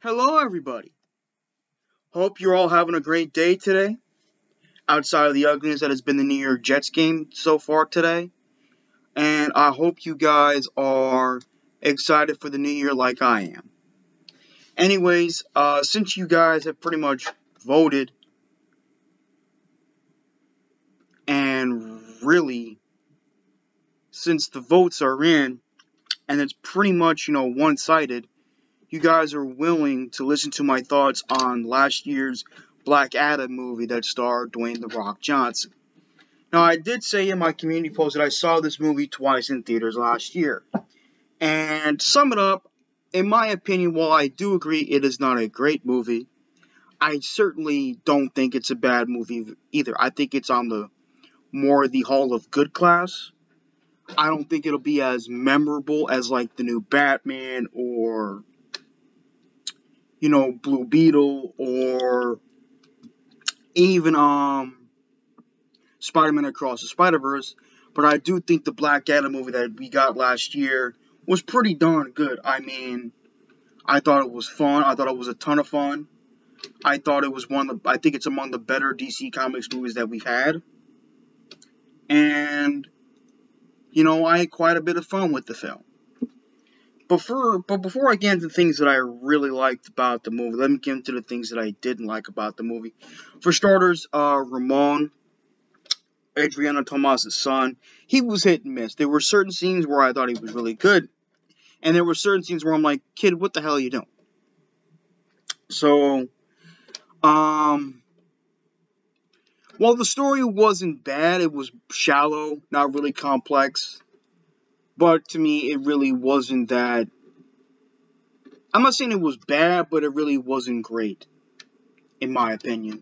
Hello, everybody. Hope you're all having a great day today, outside of the ugliness that has been the New York Jets game so far today. And I hope you guys are excited for the new year like I am. Anyways, since you guys have pretty much voted, and really, since the votes are in, and it's pretty much, one-sided, you guys are willing to listen to my thoughts on last year's Black Adam movie that starred Dwayne "The Rock" Johnson. Now, I did say in my community post that I saw this movie twice in theaters last year. And to sum it up, in my opinion, while I do agree it is not a great movie, I certainly don't think it's a bad movie either. I think it's on the Hall of Good class. I don't think it'll be as memorable as like the new Batman or Blue Beetle or even Spider-Man Across the Spider-Verse, but I do think the Black Adam movie that we got last year was pretty darn good. I mean, I thought it was fun. I thought it was a ton of fun. I thought it was I think it's among the better DC Comics movies that we've had. And, I had quite a bit of fun with the film. But before I get into things that I really liked about the movie, let me get into the things that I didn't like about the movie. For starters, Ramon, Adriana Tomas' son, he was hit and miss. There were certain scenes where I thought he was really good, and there were certain scenes where I'm like, kid, what the hell are you doing? So, while the story wasn't bad, it was shallow, not really complex, but to me, it really wasn't that. I'm not saying it was bad, but it really wasn't great, in my opinion.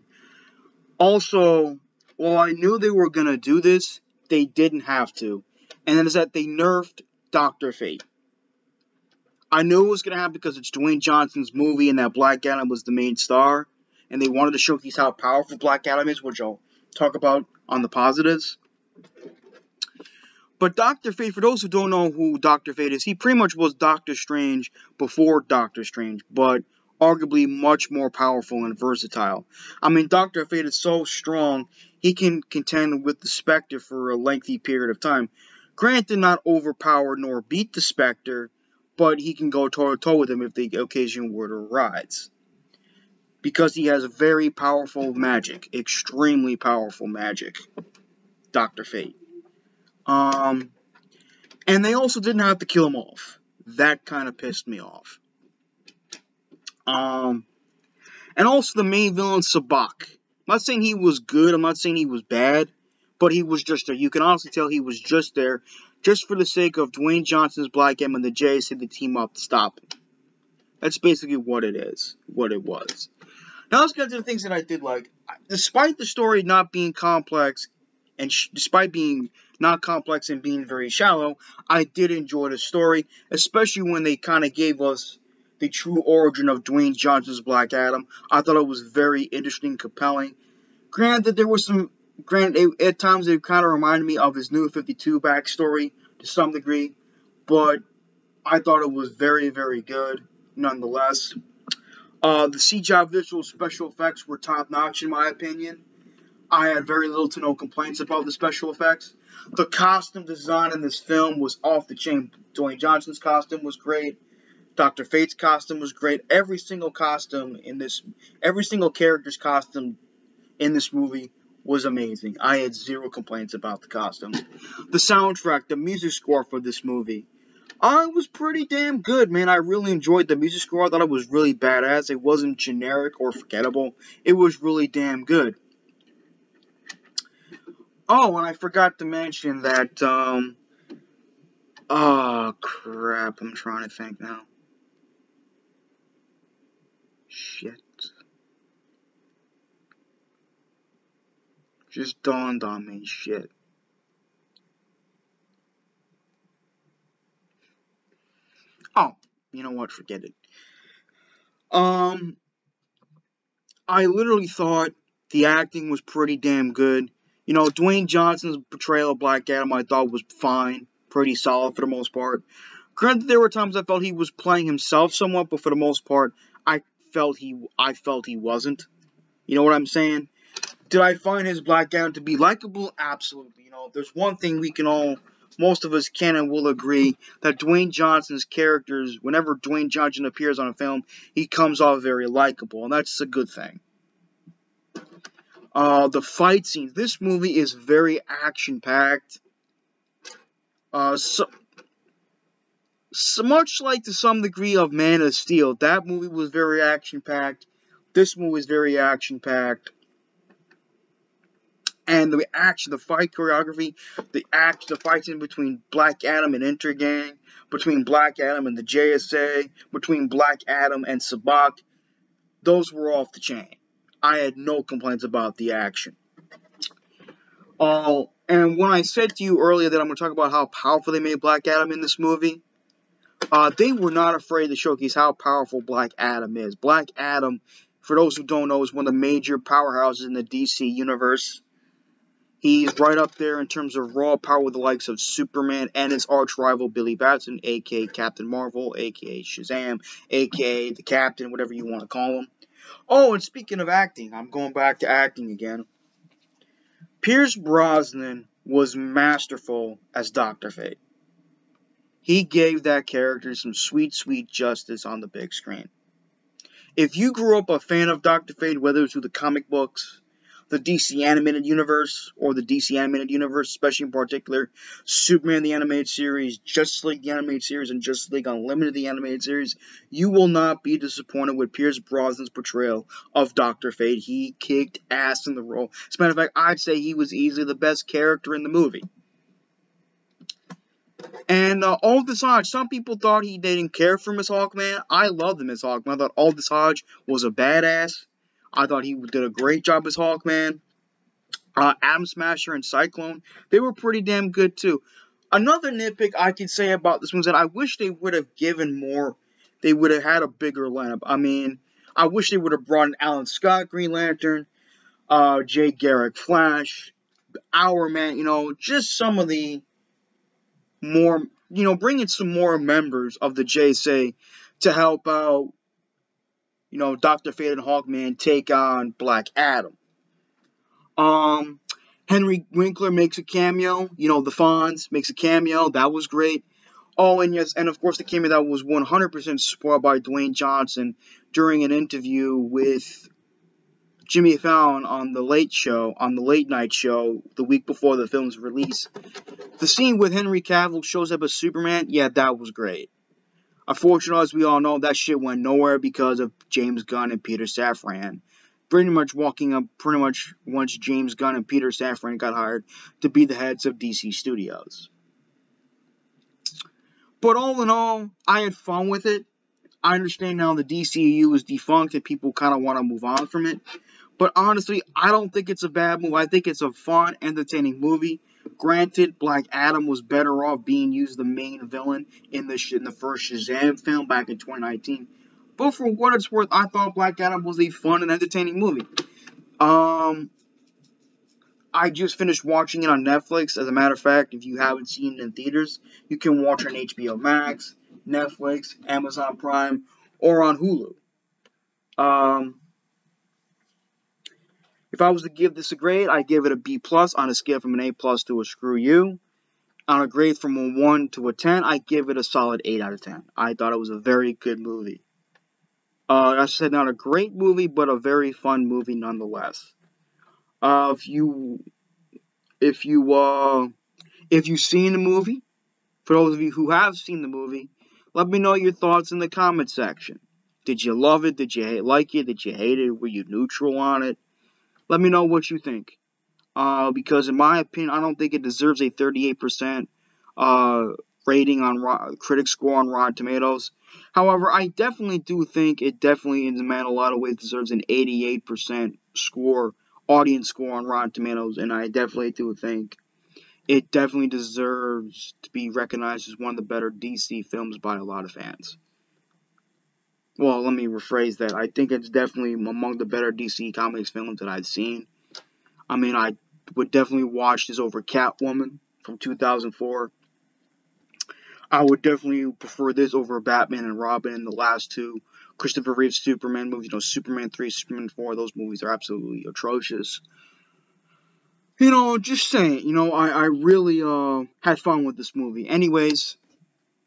Also, while I knew they were going to do this, they didn't have to. And that is that they nerfed Dr. Fate. I knew it was going to happen because it's Dwayne Johnson's movie and that Black Adam was the main star. And they wanted to showcase how powerful Black Adam is, which I'll talk about on the positives. But Dr. Fate, for those who don't know who Dr. Fate is, he pretty much was Doctor Strange before Doctor Strange, but arguably much more powerful and versatile. I mean, Dr. Fate is so strong, he can contend with the Spectre for a lengthy period of time. Granted, not overpower nor beat the Spectre, but he can go toe-to-toe with him if the occasion were to arise. Because he has very powerful magic, extremely powerful magic, Dr. Fate. And they also didn't have to kill him off. That kind of pissed me off. And also the main villain, Sabak. I'm not saying he was good, I'm not saying he was bad, but he was just there. You can honestly tell he was just there, just for the sake of Dwayne Johnson's Black Adam and the Jays had to team up to stop him. That's basically what it is, what it was. Now let's get to the things that I did like. Despite the story not being complex, and despite being not complex and being very shallow, I did enjoy the story, especially when they kind of gave us the true origin of Dwayne Johnson's Black Adam. I thought it was very interesting, compelling. Granted, there was some, at times it kind of reminded me of his New 52 backstory to some degree, but I thought it was very, very good, nonetheless. The CGI visual special effects were top-notch in my opinion. I had very little to no complaints about the special effects. The costume design in this film was off the chain. Dwayne Johnson's costume was great. Dr. Fate's costume was great. Every single character's costume in this movie was amazing. I had zero complaints about the costume. The soundtrack, the music score for this movie, it was pretty damn good, man. I really enjoyed the music score. I thought it was really badass. It wasn't generic or forgettable. It was really damn good. Oh, and I forgot to mention that, oh, crap, I'm trying to think now. Shit. Just dawned on me, shit. Oh, you know what, forget it. I literally thought the acting was pretty damn good. Dwayne Johnson's portrayal of Black Adam I thought was fine, pretty solid for the most part. Granted, there were times I felt he was playing himself somewhat, but for the most part, I felt he wasn't. You know what I'm saying? Did I find his Black Adam to be likable? Absolutely. You know, there's one thing most of us can and will agree, that Dwayne Johnson's characters, whenever Dwayne Johnson appears on a film, he comes off very likable, and that's a good thing. The fight scenes. This movie is very action-packed. So much like to some degree of Man of Steel. That movie was very action-packed. This movie is very action-packed. And the action, the fight choreography, the fight scene between Black Adam and Intergang, between Black Adam and the JSA, between Black Adam and Sabak, those were off the chain. I had no complaints about the action. And when I said to you earlier that I'm going to talk about how powerful they made Black Adam in this movie, they were not afraid to showcase how powerful Black Adam is. Black Adam, for those who don't know, is one of the major powerhouses in the DC universe. He's right up there in terms of raw power with the likes of Superman and his arch-rival Billy Batson, a.k.a. Captain Marvel, a.k.a. Shazam, a.k.a. the Captain, whatever you want to call him. Oh, and speaking of acting, I'm going back to acting again. Pierce Brosnan was masterful as Dr. Fate. He gave that character some sweet, sweet justice on the big screen. If you grew up a fan of Dr. Fate, whether it's through the comic books, the DC Animated Universe, or the DC Animated Universe, especially in particular, Superman the Animated Series, Justice League the Animated Series, and Justice League Unlimited the Animated Series, you will not be disappointed with Pierce Brosnan's portrayal of Dr. Fate. He kicked ass in the role. As a matter of fact, I'd say he was easily the best character in the movie. And Aldous Hodge, some people thought they didn't care for Miss Hawkman. I loved Miss Hawkman. I thought Aldous Hodge was a badass. I thought he did a great job as Hawkman. Atom Smasher and Cyclone, they were pretty damn good too. Another nitpick I could say about this one is that I wish they would have given more. They would have had a bigger lineup. I mean, I wish they would have brought in Alan Scott, Green Lantern, Jay Garrick, Flash, Hourman, just some of the more, bring in some more members of the JSA to help out, Dr. Fate and Hawkman take on Black Adam. Henry Winkler makes a cameo. The Fonz makes a cameo. That was great. Oh, and yes, and of course the cameo that was 100% spoiled by Dwayne Johnson during an interview with Jimmy Fallon on the Late Night Show, the week before the film's release. The scene with Henry Cavill shows up as Superman, yeah, that was great. Unfortunately, as we all know, that shit went nowhere because of James Gunn and Peter Safran. Pretty much once James Gunn and Peter Safran got hired to be the heads of DC Studios. But all in all, I had fun with it. I understand now the DCEU is defunct and people kind of want to move on from it. But honestly, I don't think it's a bad movie. I think it's a fun, entertaining movie. Granted, Black Adam was better off being used the main villain in the first Shazam film back in 2019. But for what it's worth, I thought Black Adam was a fun and entertaining movie. I just finished watching it on Netflix. As a matter of fact, if you haven't seen it in theaters, you can watch it on HBO Max, Netflix, Amazon Prime, or on Hulu. If I was to give this a grade, I'd give it a B+ on a scale from an A+ to a screw you. On a grade from a 1 to a 10, I'd give it a solid 8 out of 10. I thought it was a very good movie. As I said, not a great movie, but a very fun movie nonetheless. If you've seen the movie, for those of you who have seen the movie, let me know your thoughts in the comment section. Did you love it? Did you like it? Did you hate it? Were you neutral on it? Let me know what you think. Because in my opinion, I don't think it deserves a 38% rating on critic score on Rotten Tomatoes. However, I definitely do think it definitely, in a lot of ways, deserves an 88% audience score on Rotten Tomatoes, and I definitely do think it definitely deserves to be recognized as one of the better DC films by a lot of fans. Well, let me rephrase that. I think it's definitely among the better DC Comics films that I've seen. I mean, I would definitely watch this over Catwoman from 2004. I would definitely prefer this over Batman and Robin and the last two Christopher Reeve's Superman movies, Superman 3, Superman 4, those movies are absolutely atrocious. Just saying, I really had fun with this movie. Anyways,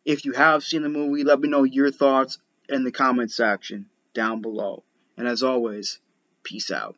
if you have seen the movie, let me know your thoughts in the comment section down below. And as always, peace out.